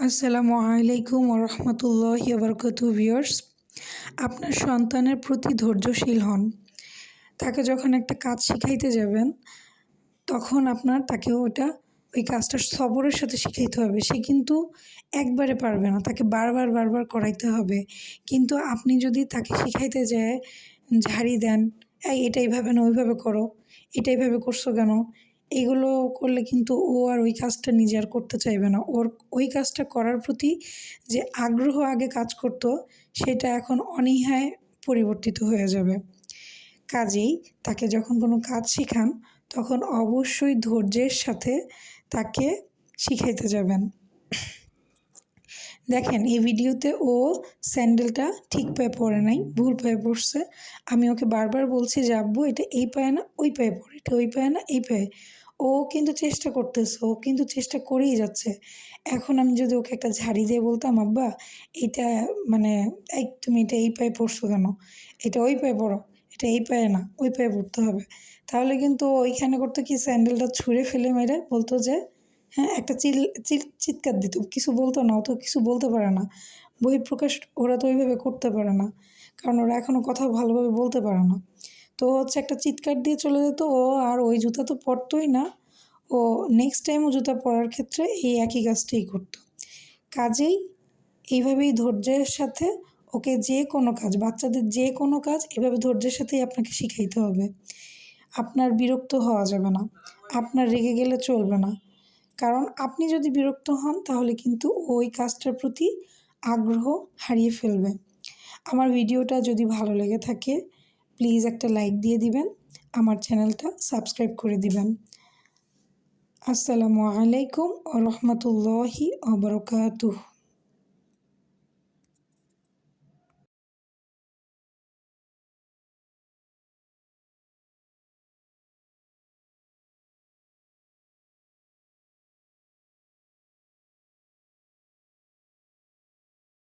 আসসালামু আলাইকুম ওয়া রাহমাতুল্লাহি ওয়া বারাকাতুহু ভিউয়ার্স। আপনার সন্তানের প্রতি ধৈর্যশীল হন। তাকে যখন একটা কাজ শিখাইতে যাবেন, তখন আপনার তাকে ওই কাজটা সবরের সাথে শিখাইতে হবে। সে কিন্তু একবারে পারবে না, তাকে বারবার করাইতে হবে। কিন্তু আপনি যদি তাকে শিখাইতে যেয়ে ঝাড়ি দেন, এটা এইভাবে না ওইভাবে করো, এটা এইভাবে করছো কেন? এগুলো করলে কিন্তু ও আর ওই কাজটা নিজে আর করতে চাইবে না। ওর ওই কাজটা করার প্রতি যে আগ্রহ আগে কাজ করত, সেটা এখন অনীহায় পরিবর্তিত হয়ে যাবে। কাজেই তাকে যখন কোনো কাজ শিখান, তখন অবশ্যই ধৈর্যের সাথে তাকে শিখাইতে যাবেন। দেখেন, এই ভিডিওতে ও স্যান্ডেলটা ঠিক পায়ে পরে নাই, ভুল পায়ে পড়ছে। আমি ওকে বারবার বলছি যে আব্বু এটা এই পায়ে না ওই পায়ে পড়ে, এটা ওই পায়ে না এই পায়ে। ও কিন্তু চেষ্টা করতেছে, ও কিন্তু চেষ্টা করেই যাচ্ছে। এখন আমি যদি ওকে একটা ঝাড়ি দিয়ে বলতাম, আব্বা এটা মানে এই তুমি এটা এই পায়ে পড়ছো কেন, এটা ওই পায়ে পড়ো, এটা এই পায়ে না ওই পায়ে পড়তে হবে, তাহলে কিন্তু ওইখানে করতো কি, স্যান্ডেলটা ছুঁড়ে ফেলে মেরে বলতো যে হ্যাঁ, একটা চিৎকার দিত, কিছু বলতো না, ও তো কিছু বলতে পারে না। বহিঃপ্রকাশ ওরা তো ওইভাবে করতে পারে না, কারণ ওরা এখনও কথা ভালোভাবে বলতে পারে না। তো হচ্ছে একটা চিৎকার দিয়ে চলে যেত ও, আর ওই জুতা তো পরতই না। ও নেক্সট টাইমও জুতা পরার ক্ষেত্রে এই একই কাজটাই করতো। কাজেই এইভাবেই ধৈর্যের সাথে ওকে যে কোনো কাজ, বাচ্চাদের যে কোনো কাজ এভাবে ধৈর্যের সাথেই আপনাকে শিখাইতে হবে। আপনার বিরক্ত হওয়া যাবে না, আপনার রেগে গেলে চলবে না। কারণ আপনি যদি বিরক্ত হন, তাহলে কিন্তু ওই কাজটার প্রতি আগ্রহ হারিয়ে ফেলবে। আমার ভিডিওটা যদি ভালো লেগে থাকে, প্লিজ একটা লাইক দিয়ে দিবেন, আমার চ্যানেলটা সাবস্ক্রাইব করে দিবেন। আসসালামু আলাইকুম ওয়া রাহমাতুল্লাহি ওয়া বারাকাতুহু।